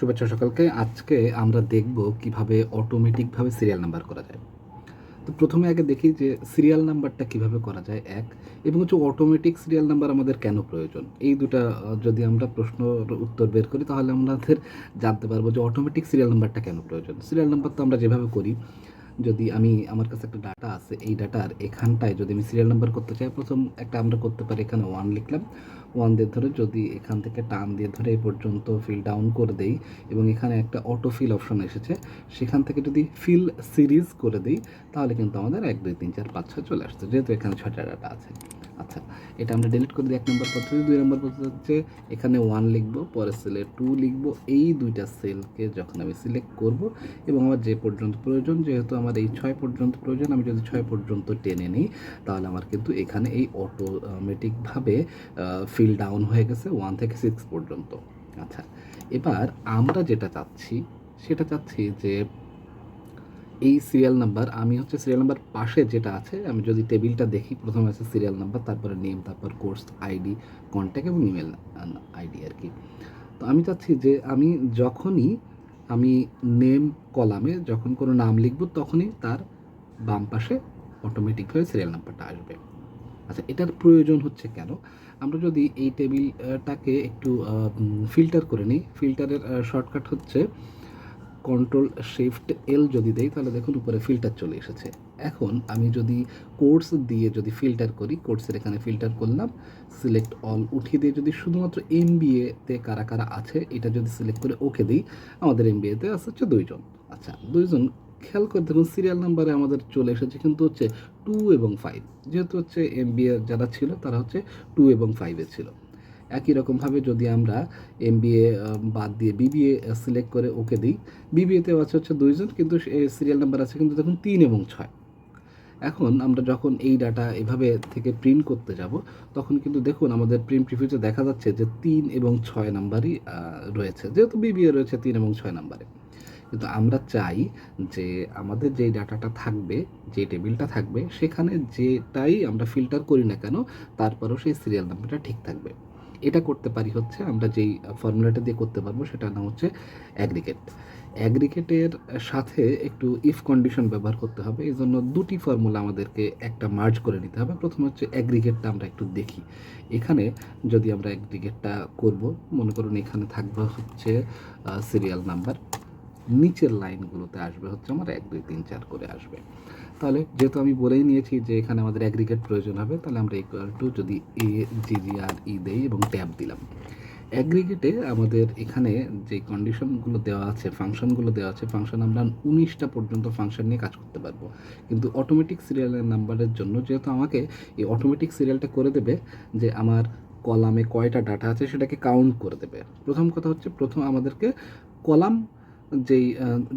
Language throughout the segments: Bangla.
শুভেচ্ছা সকলকে। আজকে আমরা দেখব কিভাবে অটোমেটিকভাবে সিরিয়াল নাম্বার করা যায়। তো প্রথমে আগে দেখি যে সিরিয়াল নাম্বারটা কিভাবে করা যায় এক, এবং হচ্ছে অটোমেটিক সিরিয়াল নাম্বার আমাদের কেন প্রয়োজন। এই দুটা যদি আমরা প্রশ্নর উত্তর বের করি তাহলে আমাদের জানতে পারবো যে অটোমেটিক সিরিয়াল নাম্বারটা কেন প্রয়োজন। সিরিয়াল নাম্বার তো আমরা যেভাবে করি, যদি আমার কাছে একটা ডাটা আছে, এই ডাটার এখানটায় যদি আমি সিরিয়াল নাম্বার করতে চাই, প্রথম একটা আমরা করতে পারি, এখানে 1 লিখলাম, 1 দিয়ে ধরে যদি এখান থেকে টান দিয়ে ধরে এই পর্যন্ত ফিল ডাউন করে দেই, এবং এখানে একটা অটো ফিল অপশন এসেছে, সেখান থেকে যদি ফিল সিরিজ করে দিই তাহলে কিন্তু আমাদের 1 2 3 4 5 6 চলে আসছে, যেহেতু এখানে 6টা ডাটা আছে। আচ্ছা, এটা আমরা ডিলিট করে দিই। 1 নম্বর পদ্ধতি। 2 নম্বর পদ্ধতি হচ্ছে এখানে 1 লিখবো, পরের সেলে 2 লিখবো। এই দুইটা সেলকে যখন আমি সিলেক্ট করব এবং আমার যে পর্যন্ত প্রয়োজন, যেহেতু আমার এই 6 পর্যন্ত প্রয়োজন, আমি যদি 6 পর্যন্ত টেনে নিই তাহলে আমার কিন্তু এখানে এই অটোমেটিকভাবে ফিল ডাউন হয়ে গেছে 1 থেকে 6 পর্যন্ত। আচ্ছা, এবার আমরা যেটা চাচ্ছি সেটা চাচ্ছি যে এই সিরিয়াল নাম্বার, আমি হচ্ছে সিরিয়াল নাম্বার পাশে যেটা আছে, আমি যদি টেবিলটা দেখি, প্রথমে আছে সিরিয়াল নাম্বার, তারপরে নেম, তারপর কোর্স আইডি, কন্ট্যাক্ট এবং ইমেল আইডি আর কি। তো আমি চাচ্ছি যে যখনই আমি নেম কলামে যখন কোনো নাম লিখব তখনই তার বাম পাশে অটোমেটিকভাবে সিরিয়াল নাম্বারটা আসবে। আচ্ছা, এটার প্রয়োজন হচ্ছে কেন? আমরা যদি এই টেবিলটাকে একটু ফিল্টার করে নিই, ফিল্টারের শর্টকাট হচ্ছে কন্ট্রোল শিফট এল যদি দেই তাহলে দেখুন উপরে ফিল্টার চলে এসেছে। এখন আমি যদি কোর্স দিয়ে যদি ফিল্টার করি, কোর্সের এখানে ফিল্টার করলাম, সিলেক্ট অল উঠিয়ে দিয়ে যদি শুধুমাত্র এমবিএতে কারা কারা আছে এটা যদি সিলেক্ট করে ওকে দিই, আমাদের এমবিএতে আছে হচ্ছে 2 জন। আচ্ছা, 2 জন খেয়াল করে দেখুন সিরিয়াল নাম্বারে আমাদের চলে এসেছে কিন্তু হচ্ছে 2 এবং 5, যেহেতু হচ্ছে এমবিএ যারা ছিল তারা হচ্ছে 2 এবং 5-এ ছিল। একই রকমভাবে যদি আমরা এমবিএ বাদ দিয়ে বিবিএ সিলেক্ট করে ওকে দিই, বিবিএতেও আছে হচ্ছে 2 জন, কিন্তু সিরিয়াল নাম্বার আছে কিন্তু দেখুন 3 এবং 6। এখন আমরা যখন এই ডাটা এভাবে থেকে প্রিন্ট করতে যাব তখন কিন্তু দেখুন আমাদের প্রিন্ট প্রিভিউতে দেখা যাচ্ছে যে 3 এবং 6 নাম্বারই রয়েছে, যেহেতু বিবিএ রয়েছে 3 এবং 6 নাম্বারে। কিন্তু আমরা চাই যে আমাদের যেই ডাটাটা থাকবে, যে টেবিলটা থাকবে, সেখানে যেটাই আমরা ফিল্টার করি না কেন তারপরেও সেই সিরিয়াল নাম্বারটা ঠিক থাকবে। এটা করতে পারি হচ্ছে আমরা যেই ফর্মুলাটা দিয়ে করতে পারবো সেটার নাম হচ্ছে অ্যাগ্রিগেট। অ্যাগ্রিগেটের সাথে একটু ইফ কন্ডিশন ব্যবহার করতে হবে, এই জন্য দুটি ফর্মুলা আমাদেরকে একটা মার্জ করে নিতে হবে। প্রথম হচ্ছে অ্যাগ্রিগেটটা আমরা একটু দেখি। এখানে যদি আমরা অ্যাগ্রিগেটটা করব, মনে করুন এখানে থাকবে হচ্ছে সিরিয়াল নাম্বার, নিচের লাইনগুলোতে আসবে হচ্ছে আমার 1 2 3 4 করে আসবে। তাহলে যেহেতু আমি বলেই নিয়েছি যে এখানে আমাদের অ্যাগ্রিগেট প্রয়োজন হবে, তাহলে আমরা ইকুয়াল টু যদি এ জিজিআর ই দেই এবং ট্যাব দিলাম, অ্যাগ্রিগেটে আমাদের এখানে যে কন্ডিশনগুলো দেওয়া আছে, ফাংশনগুলো দেওয়া আছে, ফাংশন আমরা 19টা পর্যন্ত ফাংশন নিয়ে কাজ করতে পারবো। কিন্তু অটোমেটিক সিরিয়ালের নাম্বারের জন্য যেহেতু আমাকে এই অটোমেটিক সিরিয়ালটা করে দেবে যে আমার কলামে কয়টা ডাটা আছে সেটাকে কাউন্ট করে দেবে। প্রথম কথা হচ্ছে প্রথম আমাদেরকে কলাম, যেই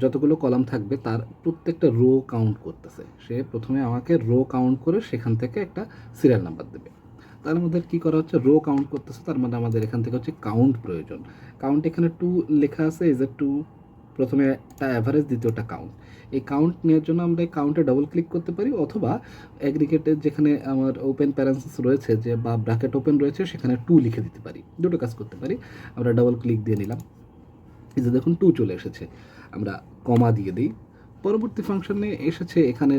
যতগুলো কলাম থাকবে তার প্রত্যেকটা রো কাউন্ট করতেছে, সে প্রথমে আমাকে রো কাউন্ট করে সেখান থেকে একটা সিরিয়াল নাম্বার দেবে। তার মধ্যে কী করা হচ্ছে, রো কাউন্ট করতেছে, তার মানে আমাদের এখান থেকে হচ্ছে কাউন্ট প্রয়োজন। কাউন্ট এখানে 2 লেখা আছে, ইজ এ 2, প্রথমে একটা অ্যাভারেজ, দ্বিতীয়টা কাউন্ট। এই কাউন্ট নেওয়ার জন্য আমরা এই কাউন্টে ডাবল ক্লিক করতে পারি, অথবা অ্যাগ্রিগেটের যেখানে আমার ওপেন প্যারেন্থেসিস রয়েছে যে বা ব্র্যাকেট ওপেন রয়েছে সেখানে 2 লিখে দিতে পারি, দুটো কাজ করতে পারি। আমরা ডাবল ক্লিক দিয়ে নিলাম, এই যে দেখুন 2 চলে এসেছে। আমরা কমা দিয়ে দিই, পরবর্তী ফাংশনে এসেছে এখানে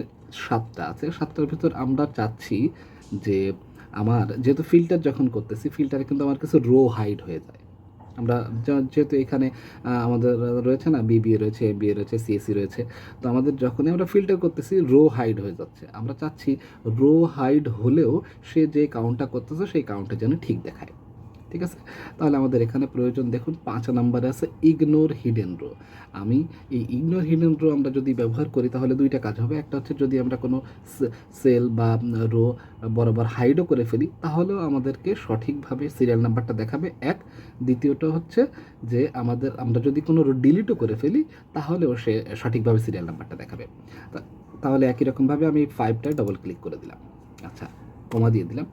7টা আছে, 7টার ভিতর আমরা চাচ্ছি যে আমার যেহেতু ফিল্টার যখন করতেছি, ফিল্টারে কিন্তু আমার কিছু রো হাইড হয়ে যায়। আমরা যেহেতু এখানে আমাদের রয়েছে না, বিবিএ রয়েছে, এমবিএ রয়েছে, সিএসসি রয়েছে, তো আমাদের যখনই আমরা ফিল্টার করতেছি রো হাইড হয়ে যাচ্ছে। আমরা চাচ্ছি রো হাইড হলেও সে যে কাউন্টটা করতেছে সেই কাউন্টটা যেন ঠিক দেখায়। ঠিক আছে, তাহলে আমাদের এখানে প্রয়োজন দেখুন 5 নম্বরে আছে ইগনোর হিডেন রো। আমি এই ইগনোর হিডেন রো আমরা যদি ব্যবহার করি তাহলে দুইটা কাজ হবে। একটা হচ্ছে যদি আমরা কোনো সেল বা রো বরাবর হাইডও করে ফেলি তাহলেও আমাদেরকে সঠিকভাবে সিরিয়াল নাম্বারটা দেখাবে, এক। দ্বিতীয়টা হচ্ছে যে আমরা যদি কোনো রো ডিলিটও করে ফেলি তাহলেও সে সঠিকভাবে সিরিয়াল নাম্বারটা দেখাবে। তাহলে একই রকমভাবে আমি 5টায় ডবল ক্লিক করে দিলাম, আচ্ছা, কমা দিয়ে দিলাম।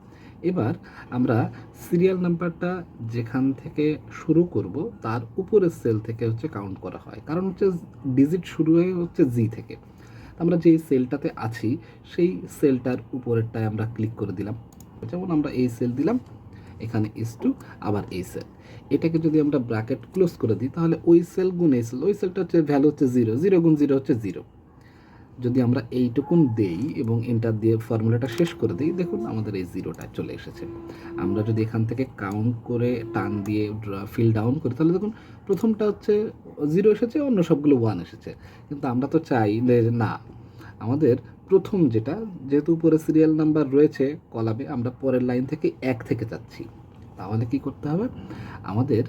এবার আমরা সিরিয়াল নাম্বারটা যেখান থেকে শুরু করব তার উপরের সেল থেকে হচ্ছে কাউন্ট করা হয়, কারণ হচ্ছে ডিজিট শুরু হয়ে হচ্ছে জি থেকে। আমরা যেই সেলটাতে আছি সেই সেলটার উপরেরটায় আমরা ক্লিক করে দিলাম, যেমন আমরা এই সেল দিলাম, এখানে ইস টু আবার এই সেল, এটাকে যদি আমরা ব্র্যাকেট ক্লোজ করে দিই তাহলে ওই সেল গুণ এই সেল, ওই সেলটা হচ্ছে ভ্যালু হচ্ছে 0, 0 গুণ 0 হচ্ছে 0। যদি আমরা এইটুকুন দেই এবং এন্টার দিয়ে ফর্মুলাটা শেষ করে দিই, দেখুন আমাদের এই 0টা চলে এসেছে। আমরা যদি এখান থেকে কাউন্ট করে টান দিয়ে ফিল ডাউন করি তাহলে দেখুন প্রথমটা হচ্ছে 0 এসেছে, অন্য সবগুলো 1 এসেছে। কিন্তু আমরা তো চাই যে না, আমাদের প্রথম যেটা, যেহেতু উপরে সিরিয়াল নাম্বার রয়েছে কলামে, আমরা পরের লাইন থেকে 1 থেকে চাচ্ছি। তাহলে কি করতে হবে, আমাদের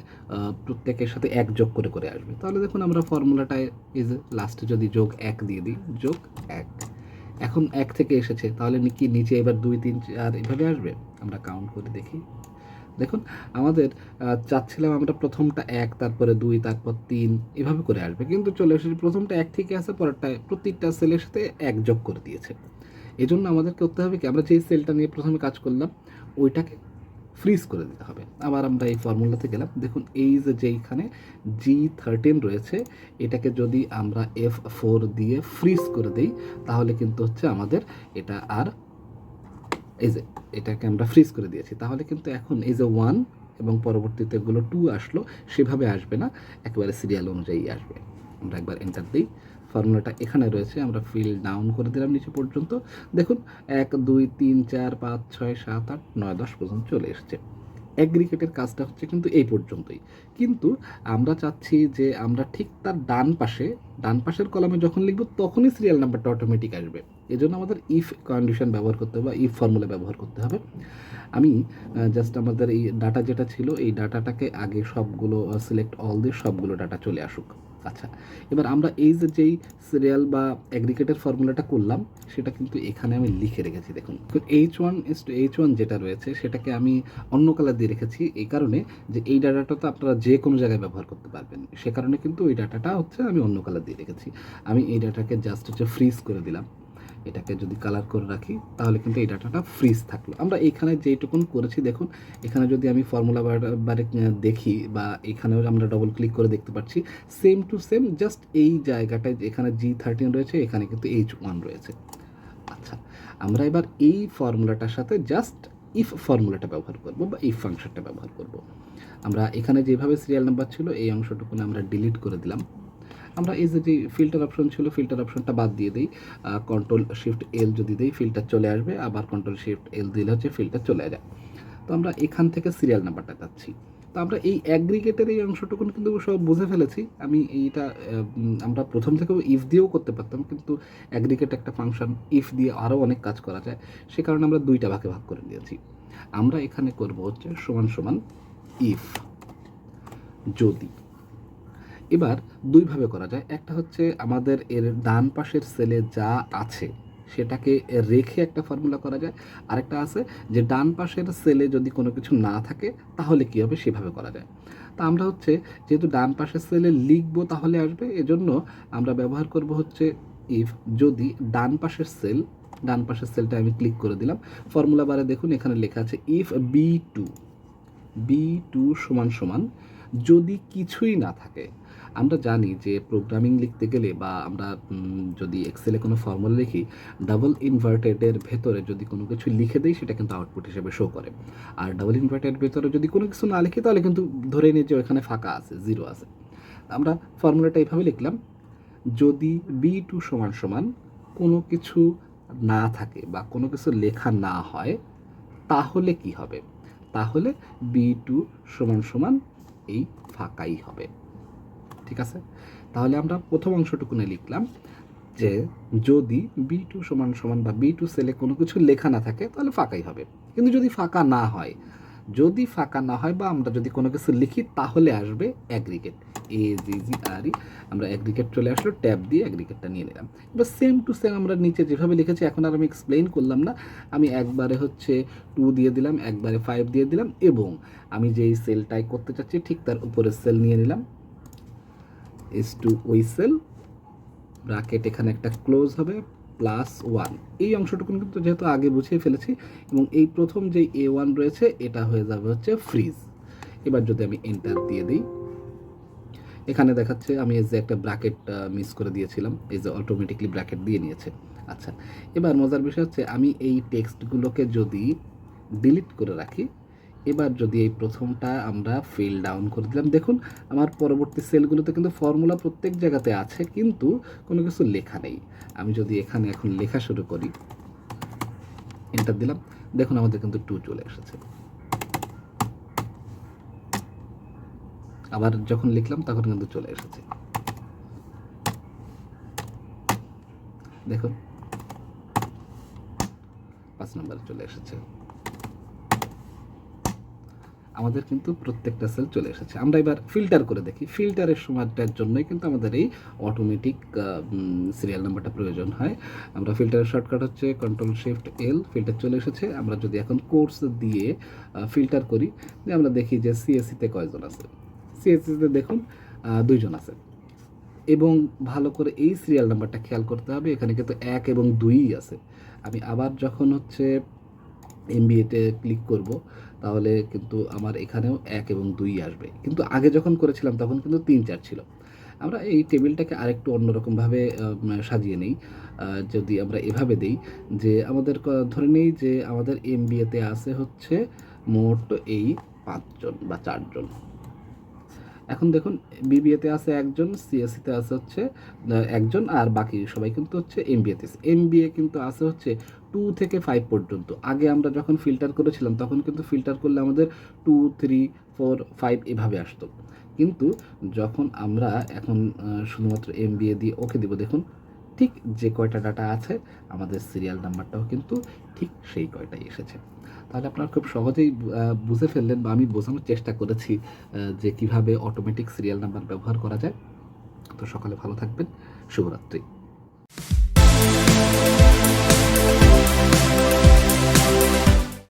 প্রত্যেকের সাথে 1 যোগ করে করে আসবে। তাহলে দেখুন আমরা ফর্মুলাটায় এই যে লাস্টে যদি যোগ 1 দিয়ে দিই, যোগ 1, এখন 1 থেকে এসেছে, তাহলে কি নিচে এবার 2 3 4 এভাবে আসবে? আমরা কাউন্ট করে দেখি। দেখুন আমাদের চাচ্ছিলাম আমরা প্রথমটা 1, তারপরে 2, তারপর 3 এভাবে করে আসবে, কিন্তু চলে এসেছে প্রথমটা 1 থেকে আসে, পরেরটায় প্রত্যেকটা সেলের সাথে 1 যোগ করে দিয়েছে। এজন্য আমাদের করতে হবে কি, আমরা যেই সেলটা নিয়ে প্রথমে কাজ করলাম ওইটাকে ফ্রিজ করে দিতে হবে। আবার আমরা এই ফর্মুলাতে গেলাম, দেখুন এই যে যেইখানে G13 রয়েছে, এটাকে যদি আমরা F4 দিয়ে ফ্রিজ করে দিই তাহলে কিন্তু হচ্ছে আমাদের এটা আর, এই যে এটাকে আমরা ফ্রিজ করে দিয়েছি, তাহলে কিন্তু এখন এই যে 1 এবং পরবর্তীতে এগুলো 2 আসলো, সেভাবে আসবে না, একেবারে সিরিয়াল অনুযায়ী আসবে। আমরা একবার এন্টার দিই, ফর্মুলাটা এখানে রয়েছে, আমরা ফিল ডাউন করে দিলাম নিচে পর্যন্ত। দেখুন 1 2 3 4 5 6 7 8 9 10 পর্যন্ত চলে এসেছে। অ্যাগ্রিগেটের কাজটা হচ্ছে কিন্তু এই পর্যন্তই। কিন্তু আমরা চাচ্ছি যে আমরা ঠিক তার ডান পাশের কলামে যখন লিখব তখনই সিরিয়াল নাম্বারটা অটোমেটিক আসবে। এজন্য আমাদের ইফ কন্ডিশন ব্যবহার করতে হবে বা ইফ ফর্মুলা ব্যবহার করতে হবে। আমি জাস্ট আমাদের এই ডাটা যেটা ছিল এই ডাটাটাকে আগে সবগুলো সিলেক্ট অল দিয়ে সবগুলো ডাটা চলে আসুক। আচ্ছা, এবার আমরা এই যে যেই সিরিয়াল বা অ্যাগ্রিগেটের ফর্মুলাটা করলাম সেটা কিন্তু এখানে আমি লিখে রেখেছি। দেখুন H1:H1 যেটা রয়েছে সেটাকে আমি অন্য কালার দিয়ে রেখেছি, এই কারণে যে এই ডাটাটা তো আপনারা যে কোনো জায়গায় ব্যবহার করতে পারবেন, সে কারণে কিন্তু ওই ডাটাটা হচ্ছে আমি অন্য কালার দিয়ে রেখেছি। আমি এই ডাটাকে জাস্ট হচ্ছে ফ্রিজ করে দিলাম, এটাকে যদি কালার করে রাখি তাহলে কিন্তু এই ডাটাটা ফ্রিজ থাকলো। আমরা এখানে যেইটুকুন করেছি দেখুন, এখানে যদি আমি ফর্মুলা বারে দেখি বা এখানেও আমরা ডবল ক্লিক করে দেখতে পাচ্ছি সেম টু সেম, জাস্ট এই জায়গাটায় এখানে G13 রয়েছে, এখানে কিন্তু H1 রয়েছে। আচ্ছা, আমরা এবার এই ফর্মুলাটার সাথে জাস্ট ইফ ফর্মুলাটা ব্যবহার করব বা ইফ ফাংশনটা ব্যবহার করব। আমরা এখানে যেভাবে সিরিয়াল নাম্বার ছিল এই অংশটুকুনে আমরা ডিলিট করে দিলাম। আমরা এই যে ফিল্টার অপশন ছিল, ফিল্টার অপশনটা বাদ দিয়ে দিই, Ctrl+Shift+L যদি দিই ফিল্টার চলে আসবে, আবার Ctrl+Shift+L দিলে হচ্ছে ফিল্টার চলে যায়। তো আমরা এখান থেকে সিরিয়াল নাম্বারটা চাচ্ছি। তো আমরা এই অ্যাগ্রিগেটের এই অংশটুকুন কিন্তু সব বুঝে ফেলেছি। আমি এইটা আমরা প্রথম থেকেও ইফ দিয়েও করতে পারতাম, কিন্তু অ্যাগ্রিগেট একটা ফাংশন, ইফ দিয়ে আরও অনেক কাজ করা যায়, সে কারণে আমরা দুইটা ভাগে ভাগ করে নিয়েছি। আমরা এখানে করব হচ্ছে সমান সমান ইফ যদি। এবার দুইভাবে করা যায়, একটা হচ্ছে আমাদের এর ডান পাশের সেলে যা আছে সেটাকে রেখে একটা ফর্মুলা করা যায়, আরেকটা আছে যে ডান পাশের সেলে যদি কোনো কিছু না থাকে তাহলে কী হবে সেভাবে করা যায়। তা আমরা হচ্ছে যেহেতু ডান পাশের সেলে লিখবো তাহলে আসবে, এজন্য আমরা ব্যবহার করব হচ্ছে ইফ যদি ডান পাশের সেলটা আমি ক্লিক করে দিলাম, ফর্মুলা বারে দেখুন এখানে লেখা আছে ইফ বি টু সমান সমান যদি কিছুই না থাকে। আমরা জানি যে প্রোগ্রামিং লিখতে গেলে বা আমরা যদি এক্সেলে কোনো ফর্মুলা লিখি, ডাবল ইনভার্টেডের ভেতরে যদি কোনো কিছু লিখে দিই সেটা কিন্তু আউটপুট হিসেবে শো করে, আর ডাবল ইনভার্টেডের ভেতরে যদি কোনো কিছু না লিখি তাহলে কিন্তু ধরে নিই যে ওখানে ফাঁকা আছে, 0 আছে। আমরা ফর্মুলাটা এইভাবে লিখলাম, যদি B2 সমান সমান কোনো কিছু না থাকে বা কোনো কিছু লেখা না হয় তাহলে কি হবে, তাহলে B2 সমান সমান এই ফাঁকাই হবে। ঠিক আছে, তাহলে আমরা প্রথম অংশটুকুনে লিখলাম যে যদি B2 সমান সমান বা B2 সেলে কোনো কিছু লেখা না থাকে তাহলে ফাঁকাই হবে। কিন্তু যদি ফাঁকা না হয় বা আমরা যদি কোনো কিছু লিখি তাহলে আসবে অ্যাগ্রিগেট, AGGRE। আমরা অ্যাগ্রিগেট চলে আসলো, ট্যাব দিয়ে অ্যাগ্রিগেটটা নিয়ে নিলাম। এবার সেম টু সেম আমরা নিচে যেভাবে লিখেছি, এখন আর আমি এক্সপ্লেইন করলাম না, আমি একবারে হচ্ছে 2 দিয়ে দিলাম, একবারে 5 দিয়ে দিলাম, এবং আমি যেই সেলটাই করতে চাচ্ছি ঠিক তার উপরে সেল নিয়ে নিলাম, S2 ওই সেল, ব্র্যাকেট এখানে একটা ক্লোজ হবে, +1। এই অংশটুকু কিন্তু যেহেতু আগে বুঝিয়ে ফেলেছি, এবং এই প্রথম যে A1 রয়েছে এটা হয়ে যাবে হচ্ছে ফ্রিজ। এবার যদি আমি এন্টার দিয়ে দিই, এখানে দেখাচ্ছে আমি এই যে একটা ব্র্যাকেট মিস করে দিয়েছিলাম, এই যে অটোমেটিকলি ব্র্যাকেট দিয়ে নিয়েছে। আচ্ছা, এবার মজার বিষয় হচ্ছে আমি এই টেক্সটগুলোকে যদি ডিলিট করে রাখি এবার যদি এই প্রথমটা আমরা ফিল ডাউন করে দিলাম, দেখুন আমার পরবর্তী সেলগুলোতে কিন্তু ফর্মুলা প্রত্যেক জায়গাতে আছে, কিন্তু কোনো কিছু লেখা নেই। আমি যদি এখানে এখন লেখা শুরু করি, এন্টার দিলাম, দেখুন আমাদের কিন্তু 2 চলে এসেছে। আবার যখন লিখলাম তখন কিন্তু চলে এসেছে, দেখুন 5 নম্বরে চলে এসেছে। আমাদের কিন্তু প্রত্যেকটা সেল চলে এসেছে। আমরা এবার ফিল্টার করে দেখি। ফিল্টারের সময়টার জন্যই কিন্তু আমাদের এই অটোমেটিক সিরিয়াল নাম্বারটা প্রয়োজন হয়। আমরা ফিল্টারের শর্টকাট হচ্ছে Ctrl+Shift+L, ফিল্টার চলে এসেছে। আমরা যদি এখন কোর্স দিয়ে ফিল্টার করি, যে আমরা দেখি যে সিএসসিতে কয়জন আছে। সিএসসিতে দেখুন 2 জন আছে, এবং ভালো করে এই সিরিয়াল নাম্বারটা খেয়াল করতে হবে, এখানে কিন্তু 1 এবং 2ই আছে। আমি আবার যখন হচ্ছে এমবিএতে ক্লিক করব, তাহলে কিন্তু আমার এখানেও 1 এবং 2 আসবে, কিন্তু আগে যখন করেছিলাম তখন কিন্তু 3-4 ছিল। আমরা এই টেবিলটাকে আরেকটু অন্যরকমভাবে সাজিয়ে নেই। যদি আমরা এভাবে দেই যে আমাদের ধরে নেই যে আমাদের এমবিএতে আছে হচ্ছে মোট এই 5 জন বা 4 জন। এখন দেখুন বিবিএতে আছে একজন, সিএসসিতে আছে হচ্ছে একজন, আর বাকি সবাই কিন্তু হচ্ছে এমবিএতে। এমবিএ কিন্তু আছে হচ্ছে 2 থেকে 5 পর্যন্ত। আগে আমরা যখন ফিল্টার করেছিলাম তখন কিন্তু ফিল্টার করলে আমাদের 2, 3, 4, 5 এভাবে আসতো, কিন্তু যখন আমরা এখন শুধুমাত্র এমবিএ দিয়ে ওকে দিব, দেখুন ঠিক যে কয়টা ডাটা আছে আমাদের সিরিয়াল নাম্বারটাও কিন্তু ঠিক সেই কয়টাই এসেছে। তাহলে আপনারা খুব সহজেই বুঝে ফেললেন, বা আমি বোঝানোর চেষ্টা করেছি যে কিভাবে অটোমেটিক সিরিয়াল নাম্বার ব্যবহার করা যায়। তো সকালে ভালো থাকবেন, শুভরাত্রি।